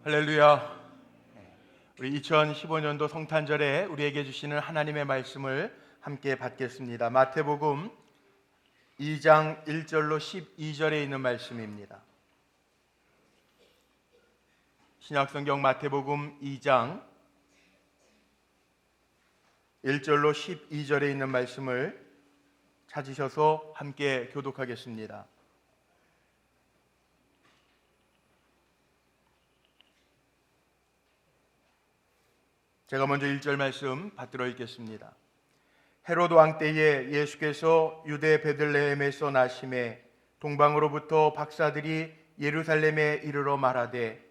할렐루야. 우리 2015년도 성탄절에 우리에게 주시는 하나님의 말씀을 함께 받겠습니다. 마태복음 2장 1절로 12절에 있는 말씀입니다. 신약성경 마태복음 2장 1절로 12절에 있는 말씀을 찾으셔서 함께 교독하겠습니다. 제가 먼저 1절 말씀 받들어 읽겠습니다. 헤롯 왕 때에 예수께서 유대 베들레헴에서 나심에 동방으로부터 박사들이 예루살렘에 이르러 말하되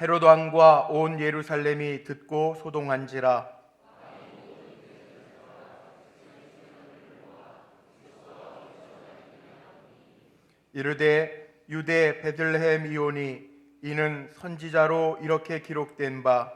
헤롯 왕과 온 예루살렘이 듣고 소동한지라. 이르되 유대 베들레헴이오니 이는 선지자로 이렇게 기록된 바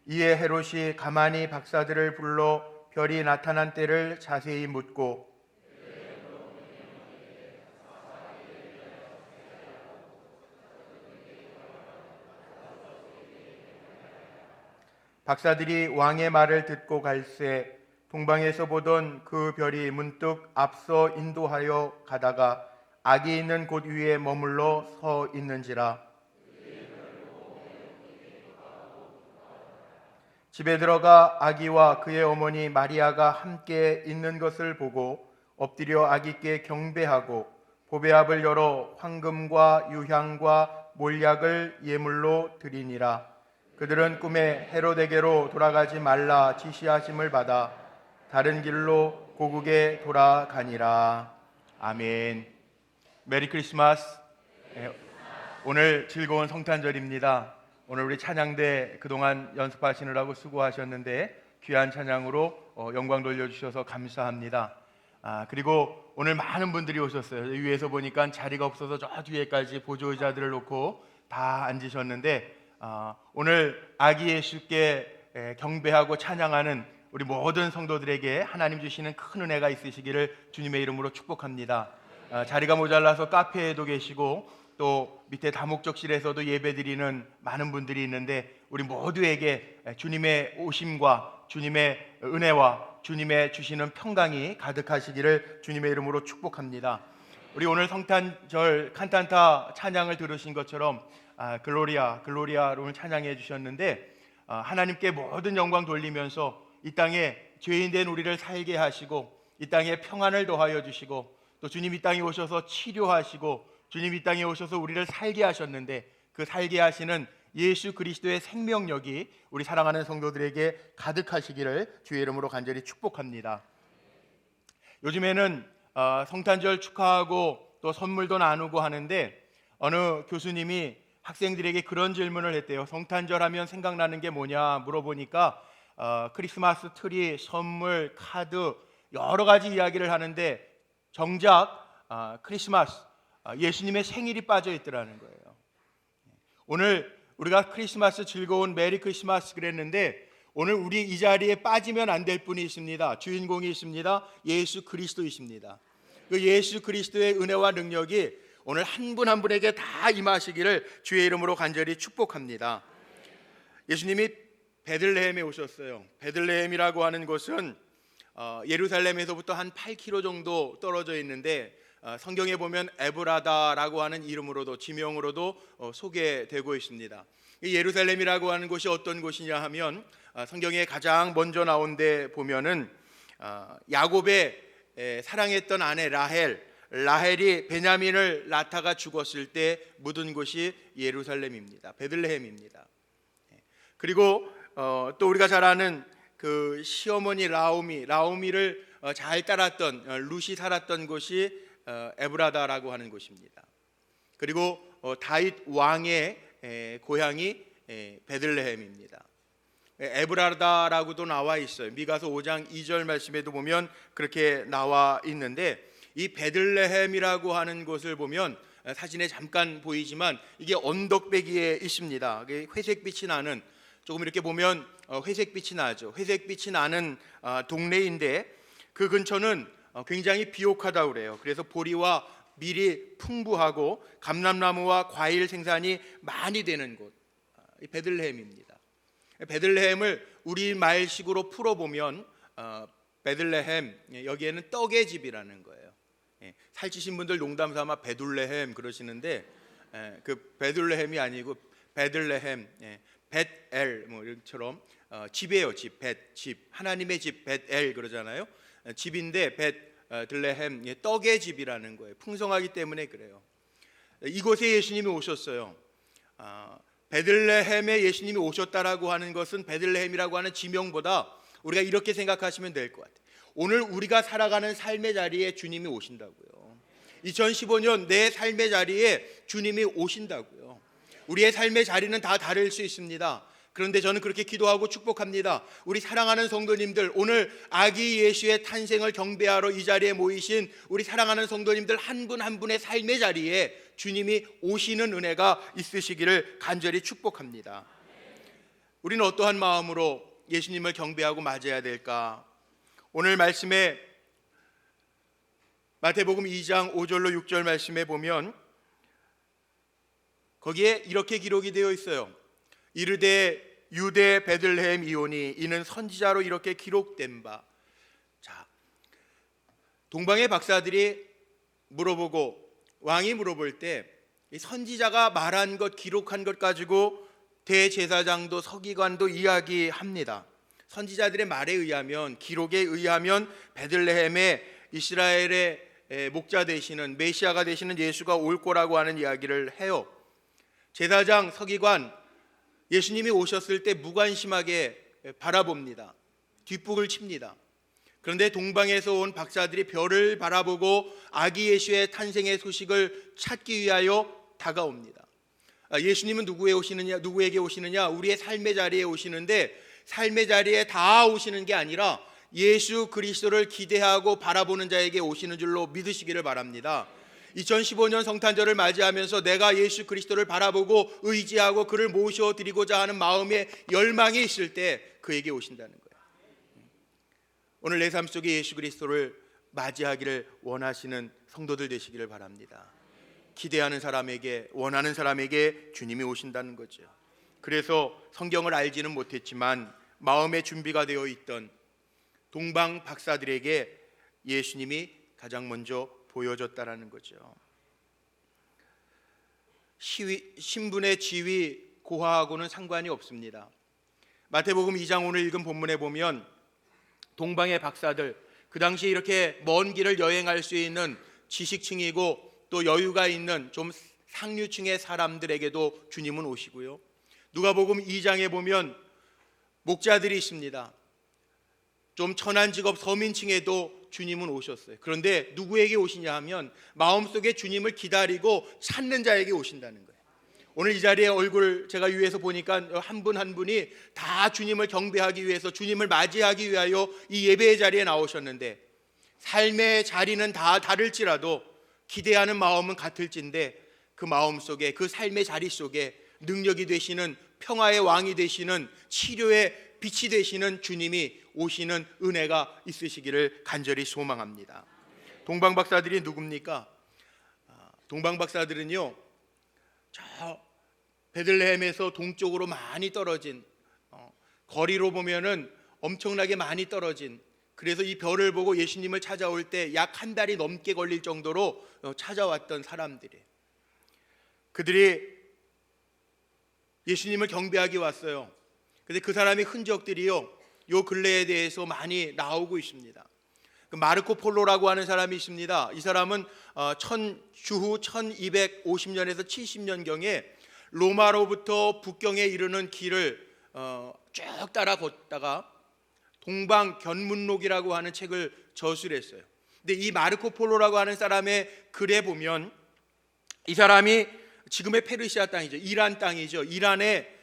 이에 헤롯이 가만히 박사들을 불러 별이 나타난 때를 자세히 묻고 박사들이 왕의 말을 듣고 갈새 동방에서 보던 그 별이 문득 앞서 인도하여 가다가 아기 있는 곳 위에 머물러 서 있는지라. 집에 들어가 아기와 그의 어머니 마리아가 함께 있는 것을 보고 엎드려 아기께 경배하고 보배압을 열어 황금과 유향과 몰약을 예물로 드리니라. 그들은 꿈에 헤롯에게로 돌아가지 말라 지시하심을 받아 다른 길로 고국에 돌아가니라. 아멘. 메리 크리스마스. 오늘 즐거운 성탄절입니다. 오늘 우리 찬양대 그동안 연습하시느라고 수고하셨는데 귀한 찬양으로 영광 돌려주셔서 감사합니다. 그리고 오늘 많은 분들이 오셨어요. 위에서 보니까 자리가 없어서 저 뒤에까지 보조의자들을 놓고 다 앉으셨는데 오늘 아기 예수께 경배하고 찬양하는 우리 모든 성도들에게 하나님 주시는 큰 은혜가 있으시기를 주님의 이름으로 축복합니다. 자리가 모자라서 카페에도 계시고 또 밑에 다목적실에서도 예배드리는 많은 분들이 있는데 우리 모두에게 주님의 오심과 주님의 은혜와 주님의 주시는 평강이 가득하시기를 주님의 이름으로 축복합니다. 우리 오늘 성탄절 칸탄타 찬양을 들으신 것처럼 글로리아 글로리아로 오늘 찬양해 주셨는데 하나님께 모든 영광 돌리면서 이 땅에 죄인된 우리를 살게 하시고 이 땅에 평안을 더하여 주시고 또 주님 이 땅에 오셔서 치료하시고 주님 이 땅에 오셔서 우리를 살게 하셨는데 그 살게 하시는 예수 그리스도의 생명력이 우리 사랑하는 성도들에게 가득하시기를 주의 이름으로 간절히 축복합니다. 요즘에는 성탄절 축하하고 또 선물도 나누고 하는데 어느 교수님이 학생들에게 그런 질문을 했대요. 성탄절 하면 생각나는 게 뭐냐 물어보니까 크리스마스 트리, 선물, 카드 여러 가지 이야기를 하는데 정작 크리스마스, 예수님의 생일이 빠져 있더라는 거예요. 오늘 우리가 크리스마스 즐거운 메리 크리스마스 그랬는데 오늘 우리 이 자리에 빠지면 안 될 분이 있습니다. 주인공이 있습니다. 예수 그리스도이십니다. 그 예수 그리스도의 은혜와 능력이 오늘 한 분 한 분에게 다 임하시기를 주의 이름으로 간절히 축복합니다. 예수님이 베들레헴에 오셨어요. 베들레헴이라고 하는 곳은 예루살렘에서부터 한 8km 정도 떨어져 있는데 성경에 보면 에브라다라고 하는 이름으로도 지명으로도 소개되고 있습니다. 이 예루살렘이라고 하는 곳이 어떤 곳이냐 하면 성경에 가장 먼저 나온 데 보면은 야곱의 사랑했던 아내 라헬이 베냐민을 낳다가 죽었을 때 묻은 곳이 예루살렘입니다. 베들레헴입니다. 그리고 또 우리가 잘 아는 그 시어머니 라우미를 잘 따랐던 룻이 살았던 곳이 에브라다라고 하는 곳입니다. 그리고 다윗 왕의 고향이 베들레헴입니다. 에브라다라고도 나와 있어요. 미가서 5장 2절 말씀에도 보면 그렇게 나와 있는데 이 베들레헴이라고 하는 곳을 보면 사진에 잠깐 보이지만 이게 언덕배기에 있습니다. 회색빛이 나는, 조금 이렇게 보면 회색빛이 나죠. 회색빛이 나는 동네인데 그 근처는 굉장히 비옥하다고 그래요. 그래서 보리와 밀이 풍부하고 감람나무와 과일 생산이 많이 되는 곳, 이 베들레헴입니다. 베들레헴을 우리말식으로 풀어보면 베들레헴, 여기에는 떡의 집이라는 거예요. 살찌신 분들 농담 삼아 베둘레헴 그러시는데 그 베둘레헴이 아니고 베들레헴, 벳엘 뭐 이처럼 집이에요. 집, 하나님의 집 벳엘 그러잖아요. 집인데 베들레헴, 떡의 집이라는 거예요. 풍성하기 때문에 그래요. 이곳에 예수님이 오셨어요. 베들레헴에 예수님이 오셨다라고 하는 것은 베들레헴이라고 하는 지명보다 우리가 이렇게 생각하시면 될 것 같아요. 오늘 우리가 살아가는 삶의 자리에 주님이 오신다고요. 2015년 내 삶의 자리에 주님이 오신다고요. 우리의 삶의 자리는 다 다를 수 있습니다. 그런데 저는 그렇게 기도하고 축복합니다. 우리 사랑하는 성도님들, 오늘 아기 예수의 탄생을 경배하러 이 자리에 모이신 우리 사랑하는 성도님들 한 분 한 분의 삶의 자리에 주님이 오시는 은혜가 있으시기를 간절히 축복합니다. 우리는 어떠한 마음으로 예수님을 경배하고 맞아야 될까? 오늘 말씀에 마태복음 2장 5절로 6절 말씀에 보면 거기에 이렇게 기록이 되어 있어요. 이르되 유대 베들레헴 이오니 이는 선지자로 이렇게 기록된 바. 자, 동방의 박사들이 물어보고 왕이 물어볼 때 이 선지자가 말한 것, 기록한 것 가지고 대제사장도 서기관도 이야기합니다. 선지자들의 말에 의하면, 기록에 의하면 베들레헴에 이스라엘의 목자 되시는, 메시아가 되시는 예수가 올 거라고 하는 이야기를 해요. 제사장, 서기관, 예수님이 오셨을 때 무관심하게 바라봅니다. 뒷북을 칩니다. 그런데 동방에서 온 박사들이 별을 바라보고 아기 예수의 탄생의 소식을 찾기 위하여 다가옵니다. 예수님은 누구에게 오시느냐? 우리의 삶의 자리에 오시는데 삶의 자리에 다 오시는 게 아니라 예수 그리스도를 기대하고 바라보는 자에게 오시는 줄로 믿으시기를 바랍니다. 2015년 성탄절을 맞이하면서 내가 예수 그리스도를 바라보고 의지하고 그를 모셔드리고자 하는 마음의 열망이 있을 때 그에게 오신다는 거예요. 오늘 내 삶 속에 예수 그리스도를 맞이하기를 원하시는 성도들 되시기를 바랍니다. 기대하는 사람에게, 원하는 사람에게 주님이 오신다는 거죠. 그래서 성경을 알지는 못했지만 마음의 준비가 되어 있던 동방 박사들에게 예수님이 가장 먼저 보여줬다라는 거죠. 신분의 지위, 고하하고는 상관이 없습니다. 마태복음 2장 오늘 읽은 본문에 보면 동방의 박사들, 그 당시에 이렇게 먼 길을 여행할 수 있는 지식층이고 또 여유가 있는 좀 상류층의 사람들에게도 주님은 오시고요. 누가복음 2장에 보면 목자들이 있습니다. 좀 천한 직업 서민층에도 주님은 오셨어요. 그런데 누구에게 오시냐 하면 마음속에 주님을 기다리고 찾는 자에게 오신다는 거예요. 오늘 이 자리에 얼굴 제가 위에서 보니까 한 분 한 분이 다 주님을 경배하기 위해서, 주님을 맞이하기 위하여 이 예배의 자리에 나오셨는데 삶의 자리는 다 다를지라도 기대하는 마음은 같을진데 그 마음 속에, 그 삶의 자리 속에 능력이 되시는, 평화의 왕이 되시는, 치료의 빛이 되시는 주님이 오시는 은혜가 있으시기를 간절히 소망합니다. 동방박사들이 누굽니까? 동방박사들은요, 저 베들레헴에서 동쪽으로 많이 떨어진, 거리로 보면은 엄청나게 많이 떨어진, 그래서 이 별을 보고 예수님을 찾아올 때 약 한 달이 넘게 걸릴 정도로 찾아왔던 사람들이에요. 그들이 예수님을 경배하기 왔어요. 근데 그 사람의 흔적들이요, 요 근래에 대해서 많이 나오고 있습니다. 그 마르코 폴로라고 하는 사람이 있습니다. 이 사람은 주후 1250년에서 70년경에 로마로부터 북경에 이르는 길을 쭉 따라 걷다가 동방견문록이라고 하는 책을 저술했어요. 근데 이 마르코 폴로라고 하는 사람의 글에 보면 이 사람이 지금의 페르시아 땅이죠, 이란 땅이죠. 이란의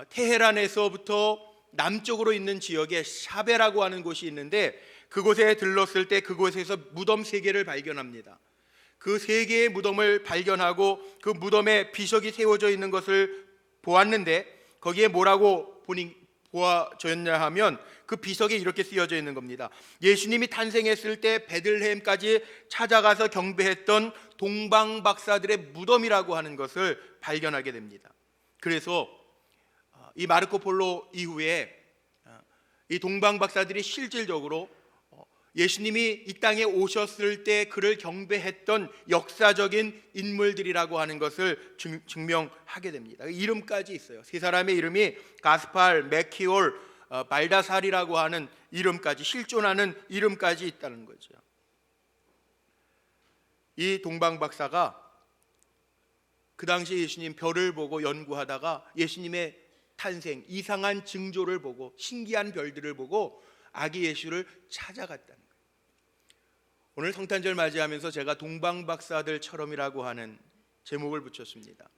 테헤란에서부터 남쪽으로 있는 지역에 샤베라고 하는 곳이 있는데 그곳에 들렀을 때 그곳에서 무덤 3개를 발견합니다. 그 3개의 무덤을 발견하고 그 무덤에 비석이 세워져 있는 것을 보았는데 거기에 뭐라고 보아졌냐 하면 그 비석에 이렇게 쓰여져 있는 겁니다. 예수님이 탄생했을 때 베들레헴까지 찾아가서 경배했던 동방박사들의 무덤이라고 하는 것을 발견하게 됩니다. 그래서 이 마르코 폴로 이후에 이 동방박사들이 실질적으로 예수님이 이 땅에 오셨을 때 그를 경배했던 역사적인 인물들이라고 하는 것을 증명하게 됩니다. 이름까지 있어요. 3사람의 이름이 가스팔, 메키올, 발다살이라고 하는 이름까지, 실존하는 이름까지 있다는 거죠. 이 동방박사가 그 당시 예수님 별을 보고 연구하다가 예수님의 탄생, 이상한 징조를 보고 신기한 별들을 보고 아기 예수를 찾아갔다는 거예요. 오늘 성탄절 맞이하면서 제가 동방박사들처럼이라고 하는 제목을 붙였습니다.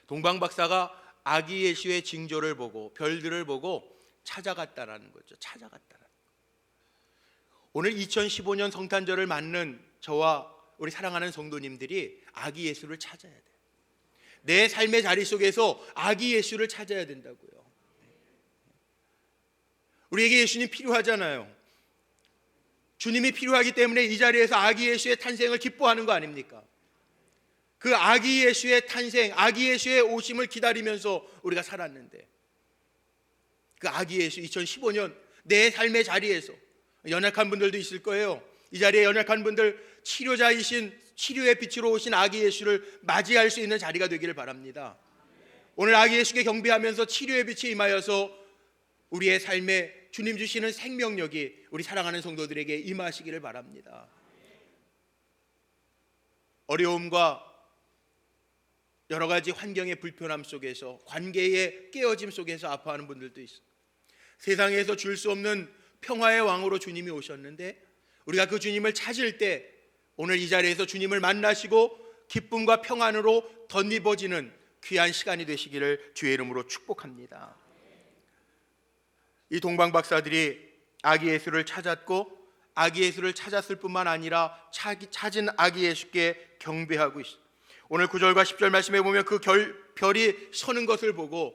동방박사가 아기 예수의 징조를 보고 별들을 보고 찾아갔다라는 거죠. 찾아갔다라는 거. 오늘 2015년 성탄절을 맞는 저와 우리 사랑하는 성도님들이 아기 예수를 찾아야 돼요. 내 삶의 자리 속에서 아기 예수를 찾아야 된다고요. 우리에게 예수님 필요하잖아요. 주님이 필요하기 때문에 이 자리에서 아기 예수의 탄생을 기뻐하는 거 아닙니까? 그 아기 예수의 탄생, 아기 예수의 오심을 기다리면서 우리가 살았는데 그 아기 예수 2015년 내 삶의 자리에서 연약한 분들도 있을 거예요. 이 자리에 연약한 분들 치료자이신 치료의 빛으로 오신 아기 예수를 맞이할 수 있는 자리가 되기를 바랍니다. 오늘 아기 예수께 경배하면서 치료의 빛이 임하여서 우리의 삶에 주님 주시는 생명력이 우리 사랑하는 성도들에게 임하시기를 바랍니다. 어려움과 여러 가지 환경의 불편함 속에서 관계의 깨어짐 속에서 아파하는 분들도 있어요. 세상에서 줄 수 없는 평화의 왕으로 주님이 오셨는데 우리가 그 주님을 찾을 때 오늘 이 자리에서 주님을 만나시고 기쁨과 평안으로 덧입어지는 귀한 시간이 되시기를 주의 이름으로 축복합니다. 이 동방박사들이 아기 예수를 찾았고 아기 예수를 찾았을 뿐만 아니라 찾은 아기 예수께 경배하고 있습니다. 오늘 9절과 10절 말씀에 보면 그 별이 서는 것을 보고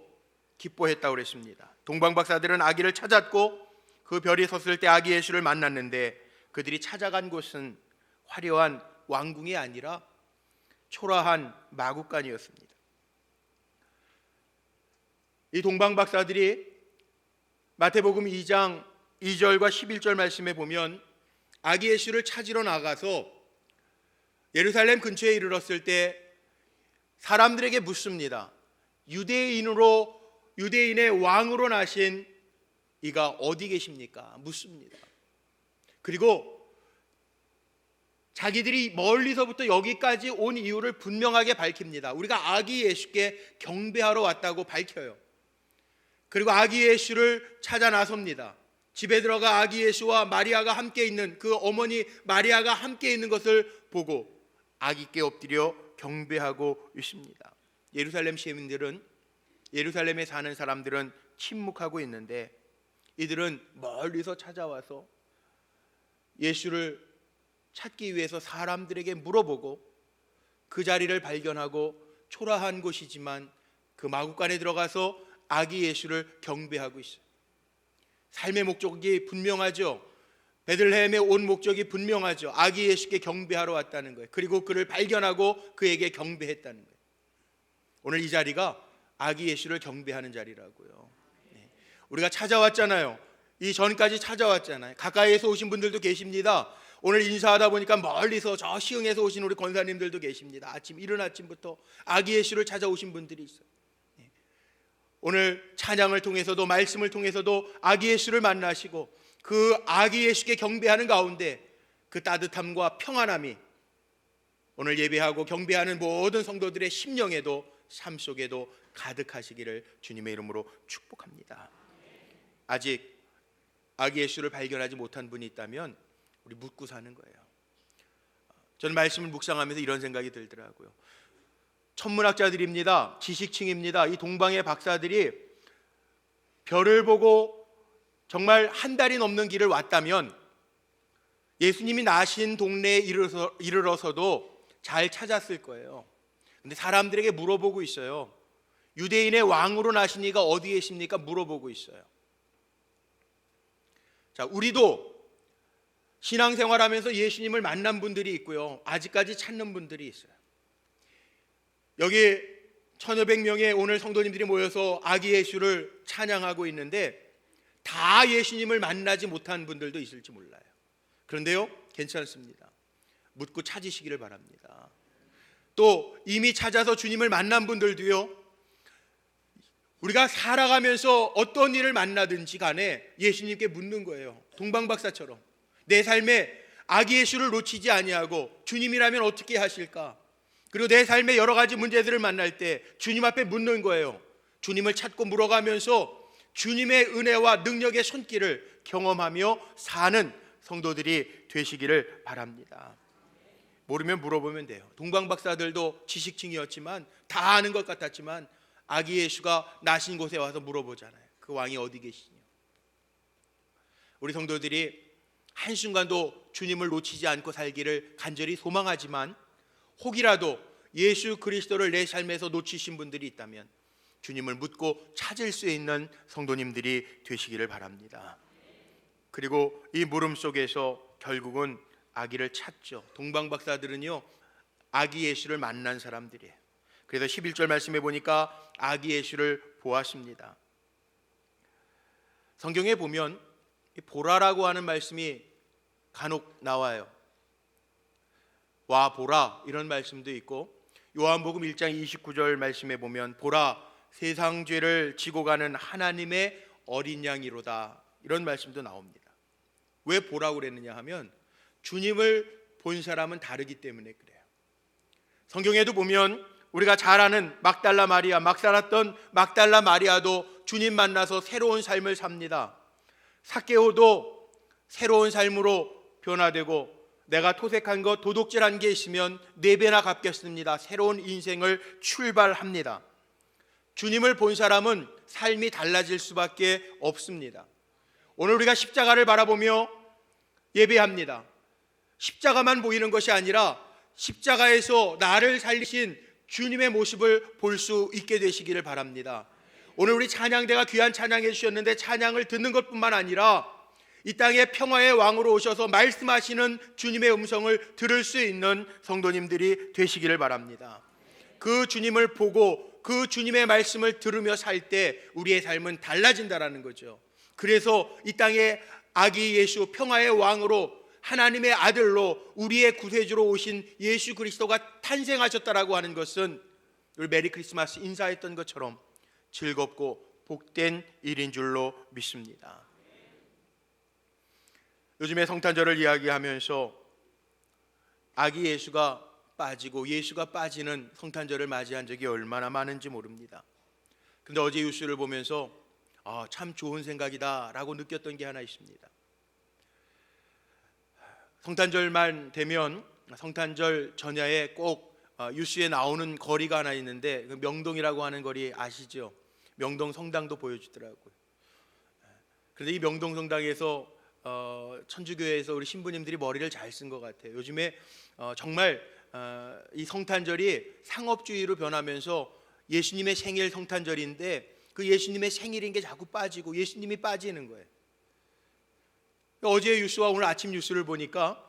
기뻐했다고 그랬습니다. 동방박사들은 아기를 찾았고 그 별이 섰을 때 아기 예수를 만났는데 그들이 찾아간 곳은 화려한 왕궁이 아니라 초라한 마구간이었습니다. 이 동방박사들이 마태복음 2장 2절과 11절 말씀에 보면 아기 예수를 찾으러 나가서 예루살렘 근처에 이르렀을 때 사람들에게 묻습니다. 유대인의 왕으로 나신 이가 어디 계십니까? 묻습니다. 그리고 자기들이 멀리서부터 여기까지 온 이유를 분명하게 밝힙니다. 우리가 아기 예수께 경배하러 왔다고 밝혀요. 그리고 아기 예수를 찾아 나섭니다. 집에 들어가 아기 예수와 마리아가 함께 있는 그 어머니 마리아가 함께 있는 것을 보고 아기께 엎드려 경배하고 있습니다. 예루살렘 시민들은, 예루살렘에 사는 사람들은 침묵하고 있는데 이들은 멀리서 찾아와서 예수를 찾기 위해서 사람들에게 물어보고 그 자리를 발견하고 초라한 곳이지만 그 마구간에 들어가서 아기 예수를 경배하고 있어요. 삶의 목적이 분명하죠. 베들레헴에 온 목적이 분명하죠. 아기 예수께 경배하러 왔다는 거예요. 그리고 그를 발견하고 그에게 경배했다는 거예요. 오늘 이 자리가 아기 예수를 경배하는 자리라고요. 우리가 찾아왔잖아요. 이 전까지 찾아왔잖아요. 가까이에서 오신 분들도 계십니다. 오늘 인사하다 보니까 멀리서 저 시흥에서 오신 우리 권사님들도 계십니다. 이른 아침부터 아기 예수를 찾아오신 분들이 있어요. 오늘 찬양을 통해서도 말씀을 통해서도 아기 예수를 만나시고 그 아기 예수께 경배하는 가운데 그 따뜻함과 평안함이 오늘 예배하고 경배하는 모든 성도들의 심령에도 삶 속에도 가득하시기를 주님의 이름으로 축복합니다. 아직 아기 예수를 발견하지 못한 분이 있다면 우리 묻고 사는 거예요. 저는 말씀을 묵상하면서 이런 생각이 들더라고요. 천문학자들입니다. 지식층입니다. 이 동방의 박사들이 별을 보고 정말 한 달이 넘는 길을 왔다면 예수님이 나신 동네에 이르러서도 잘 찾았을 거예요. 근데 사람들에게 물어보고 있어요. 유대인의 왕으로 나신 이가 어디 계십니까? 물어보고 있어요. 자, 우리도 신앙생활하면서 예수님을 만난 분들이 있고요, 아직까지 찾는 분들이 있어요. 여기 1500명의 오늘 성도님들이 모여서 아기 예수를 찬양하고 있는데 다 예수님을 만나지 못한 분들도 있을지 몰라요. 그런데요, 괜찮습니다. 묻고 찾으시기를 바랍니다. 또 이미 찾아서 주님을 만난 분들도요, 우리가 살아가면서 어떤 일을 만나든지 간에 예수님께 묻는 거예요. 동방박사처럼 내 삶에 아기 예수를 놓치지 아니하고 주님이라면 어떻게 하실까? 그리고 내 삶의 여러 가지 문제들을 만날 때 주님 앞에 묻는 거예요. 주님을 찾고 물어가면서 주님의 은혜와 능력의 손길을 경험하며 사는 성도들이 되시기를 바랍니다. 모르면 물어보면 돼요. 동방박사들도 지식층이었지만 다 아는 것 같았지만 아기 예수가 나신 곳에 와서 물어보잖아요. 그 왕이 어디 계시냐. 우리 성도들이 한순간도 주님을 놓치지 않고 살기를 간절히 소망하지만 혹이라도 예수 그리스도를 내 삶에서 놓치신 분들이 있다면 주님을 묻고 찾을 수 있는 성도님들이 되시기를 바랍니다. 그리고 이 물음 속에서 결국은 아기를 찾죠. 동방박사들은요, 아기 예수를 만난 사람들이에요. 그래서 11절 말씀해 보니까 아기 예수를 보았습니다. 성경에 보면 보라라고 하는 말씀이 간혹 나와요. 와 보라 이런 말씀도 있고, 요한복음 1장 29절 말씀에 보면 보라 세상 죄를 지고 가는 하나님의 어린 양이로다 이런 말씀도 나옵니다. 왜 보라고 그랬느냐 하면 주님을 본 사람은 다르기 때문에 그래요. 성경에도 보면 우리가 잘 아는 막달라 마리아, 막 살았던 막달라 마리아도 주님 만나서 새로운 삶을 삽니다. 삭개오도 새로운 삶으로 변화되고, 내가 토색한 것 도둑질한 게 있으면 4배나 갚겠습니다. 새로운 인생을 출발합니다. 주님을 본 사람은 삶이 달라질 수밖에 없습니다. 오늘 우리가 십자가를 바라보며 예배합니다. 십자가만 보이는 것이 아니라 십자가에서 나를 살리신 주님의 모습을 볼 수 있게 되시기를 바랍니다. 오늘 우리 찬양대가 귀한 찬양해 주셨는데 찬양을 듣는 것뿐만 아니라 이 땅에 평화의 왕으로 오셔서 말씀하시는 주님의 음성을 들을 수 있는 성도님들이 되시기를 바랍니다. 그 주님을 보고 그 주님의 말씀을 들으며 살 때 우리의 삶은 달라진다라는 거죠. 그래서 이 땅에 아기 예수, 평화의 왕으로, 하나님의 아들로, 우리의 구세주로 오신 예수 그리스도가 탄생하셨다라고 하는 것은 우리 메리 크리스마스 인사했던 것처럼 즐겁고 복된 일인 줄로 믿습니다. 요즘에 성탄절을 이야기하면서 아기 예수가 빠지고 예수가 빠지는 성탄절을 맞이한 적이 얼마나 많은지 모릅니다. 근데 어제 뉴스를 보면서 참 좋은 생각이다 라고 느꼈던 게 하나 있습니다. 성탄절만 되면 성탄절 전야에 꼭 뉴스에 나오는 거리가 하나 있는데, 그 명동이라고 하는 거리 아시죠? 명동 성당도 보여주더라고요. 그런데 이 명동 성당에서 천주교회에서 우리 신부님들이 머리를 잘 쓴 것 같아요. 요즘에 정말 이 성탄절이 상업주의로 변하면서 예수님의 생일 성탄절인데 그 예수님의 생일인 게 자꾸 빠지고 예수님이 빠지는 거예요. 어제 뉴스와 오늘 아침 뉴스를 보니까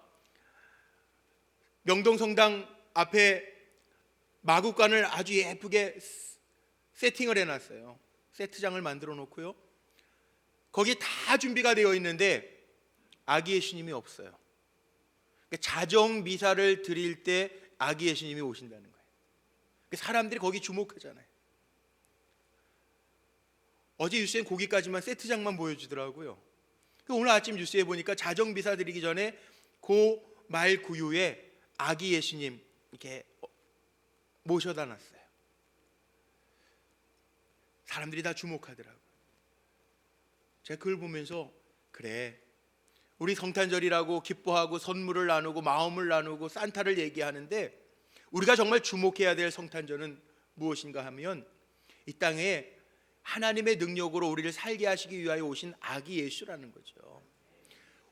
명동 성당 앞에 마구간을 아주 예쁘게 세팅을 해놨어요. 세트장을 만들어 놓고요, 거기 다 준비가 되어 있는데 아기 예수님이 없어요. 자정 미사를 드릴 때 아기 예수님이 오신다는 거예요. 사람들이 거기 주목하잖아요. 어제 뉴스엔 거기까지만 세트장만 보여주더라고요. 오늘 아침 뉴스에 보니까 자정 미사 드리기 전에 그 말 구유에 아기 예수님 이렇게 모셔다 놨어요. 사람들이 다 주목하더라고요. 제가 그걸 보면서 그래, 우리 성탄절이라고 기뻐하고 선물을 나누고 마음을 나누고 산타를 얘기하는데 우리가 정말 주목해야 될 성탄절은 무엇인가 하면 이 땅에 하나님의 능력으로 우리를 살게 하시기 위하여 오신 아기 예수라는 거죠.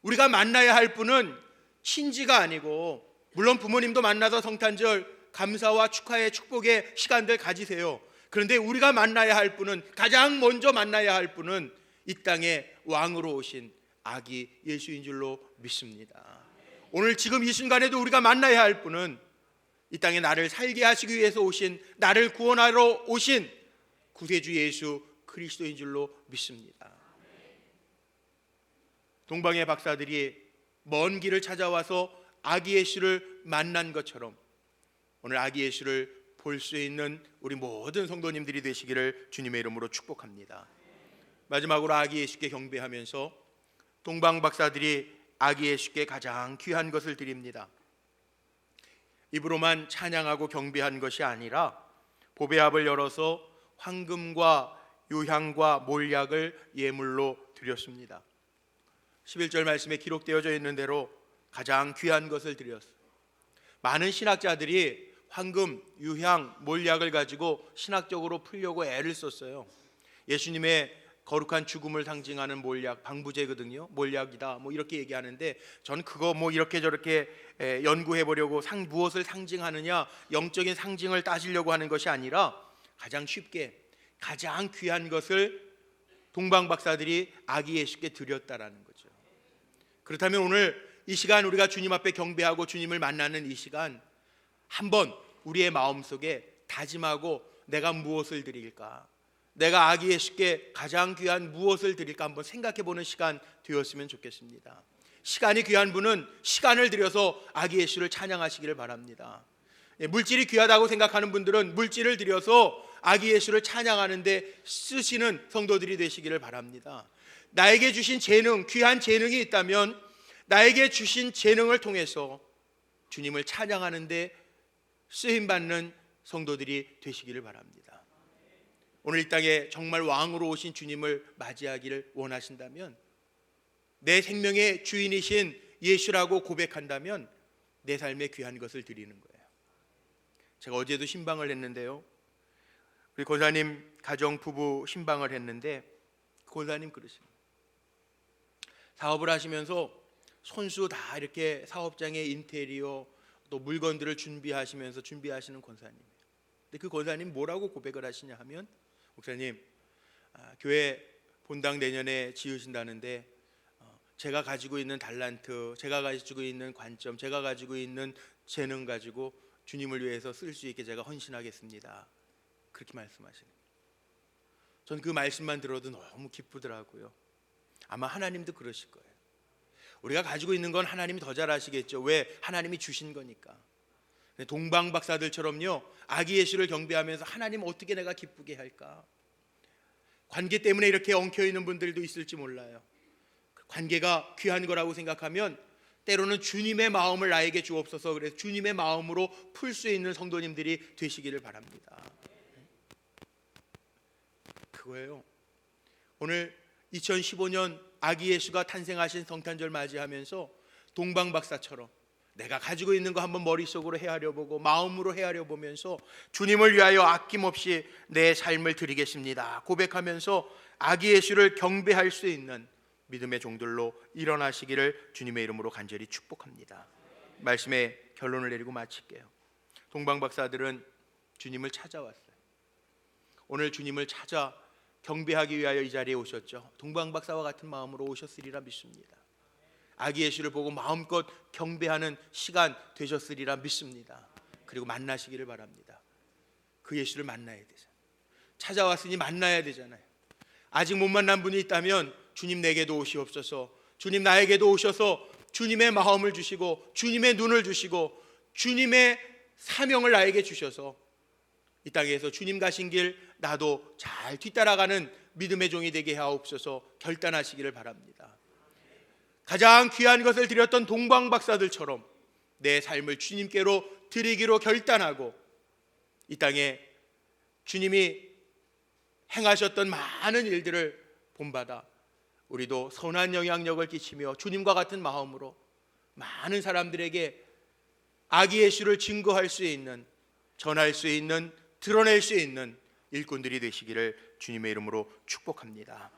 우리가 만나야 할 분은 신지가 아니고, 물론 부모님도 만나서 성탄절 감사와 축하의 축복의 시간들 가지세요. 그런데 우리가 만나야 할 분은, 가장 먼저 만나야 할 분은 이 땅에 왕으로 오신 아기 예수인 줄로 믿습니다. 오늘 지금 이 순간에도 우리가 만나야 할 분은 이 땅에 나를 살게 하시기 위해서 오신, 나를 구원하러 오신 구세주 예수 그리스도인 줄로 믿습니다. 동방의 박사들이 먼 길을 찾아와서 아기 예수를 만난 것처럼 오늘 아기 예수를 볼 수 있는 우리 모든 성도님들이 되시기를 주님의 이름으로 축복합니다. 마지막으로 아기 예수께 경배하면서 동방 박사들이 아기 예수께 가장 귀한 것을 드립니다. 입으로만 찬양하고 경배한 것이 아니라 보배압을 열어서 황금과 유향과 몰약을 예물로 드렸습니다. 11절 말씀에 기록되어져 있는 대로 가장 귀한 것을 드렸어요. 많은 신학자들이 황금, 유향, 몰약을 가지고 신학적으로 풀려고 애를 썼어요. 예수님의 거룩한 죽음을 상징하는 몰약, 방부제거든요. 몰약이다 뭐 이렇게 얘기하는데, 저는 그거 뭐 이렇게 저렇게 연구해 보려고 무엇을 상징하느냐, 영적인 상징을 따지려고 하는 것이 아니라 가장 쉽게 가장 귀한 것을 동방 박사들이 아기 예수께 드렸다라는 거죠. 그렇다면 오늘 이 시간 우리가 주님 앞에 경배하고 주님을 만나는 이 시간, 한번 우리의 마음속에 다짐하고 내가 무엇을 드릴까, 내가 아기 예수께 가장 귀한 무엇을 드릴까 한번 생각해 보는 시간 되었으면 좋겠습니다. 시간이 귀한 분은 시간을 들여서 아기 예수를 찬양하시기를 바랍니다. 물질이 귀하다고 생각하는 분들은 물질을 들여서 아기 예수를 찬양하는데 쓰시는 성도들이 되시기를 바랍니다. 나에게 주신 재능, 귀한 재능이 있다면 나에게 주신 재능을 통해서 주님을 찬양하는데 쓰임받는 성도들이 되시기를 바랍니다. 오늘 이 땅에 정말 왕으로 오신 주님을 맞이하기를 원하신다면, 내 생명의 주인이신 예수라고 고백한다면 내 삶에 귀한 것을 드리는 거예요. 제가 어제도 신방을 했는데요, 우리 권사님 가정 부부 신방을 했는데 권사님 그러십니다. 사업을 하시면서 손수 다 이렇게 사업장에 인테리어 또 물건들을 준비하시는 권사님. 근데 그 권사님 뭐라고 고백을 하시냐 하면, 목사님, 교회 본당 내년에 지으신다는데 제가 가지고 있는 달란트, 제가 가지고 있는 관점, 제가 가지고 있는 재능 가지고 주님을 위해서 쓸 수 있게 제가 헌신하겠습니다. 그렇게 말씀하시는 거예요. 전 그 말씀만 들어도 너무 기쁘더라고요. 아마 하나님도 그러실 거예요. 우리가 가지고 있는 건 하나님이 더 잘 아시겠죠. 왜? 하나님이 주신 거니까. 동방 박사들처럼요, 아기 예수를 경배하면서 하나님 어떻게 내가 기쁘게 할까? 관계 때문에 이렇게 엉켜 있는 분들도 있을지 몰라요. 관계가 귀한 거라고 생각하면 때로는 주님의 마음을 나에게 주옵소서, 그래서 주님의 마음으로 풀 수 있는 성도님들이 되시기를 바랍니다. 그거예요. 오늘 2015년 아기 예수가 탄생하신 성탄절 맞이하면서 동방 박사처럼 내가 가지고 있는 거 한번 머릿속으로 헤아려 보고 마음으로 헤아려 보면서 주님을 위하여 아낌없이 내 삶을 드리겠습니다 고백하면서 아기 예수를 경배할 수 있는 믿음의 종들로 일어나시기를 주님의 이름으로 간절히 축복합니다. 말씀의 결론을 내리고 마칠게요. 동방 박사들은 주님을 찾아왔어요. 오늘 주님을 찾아 경배하기 위하여 이 자리에 오셨죠. 동방 박사와 같은 마음으로 오셨으리라 믿습니다. 아기 예수를 보고 마음껏 경배하는 시간 되셨으리라 믿습니다. 그리고 만나시기를 바랍니다. 그 예수를 만나야 되잖아요. 찾아왔으니 만나야 되잖아요. 아직 못 만난 분이 있다면 주님 내게도 오시옵소서, 주님 나에게도 오셔서 주님의 마음을 주시고 주님의 눈을 주시고 주님의 사명을 나에게 주셔서 이 땅에서 주님 가신 길 나도 잘 뒤따라가는 믿음의 종이 되게 하옵소서 결단하시기를 바랍니다. 가장 귀한 것을 드렸던 동방 박사들처럼 내 삶을 주님께로 드리기로 결단하고 이 땅에 주님이 행하셨던 많은 일들을 본받아 우리도 선한 영향력을 끼치며 주님과 같은 마음으로 많은 사람들에게 아기 예수를 증거할 수 있는, 전할 수 있는, 드러낼 수 있는 일꾼들이 되시기를 주님의 이름으로 축복합니다.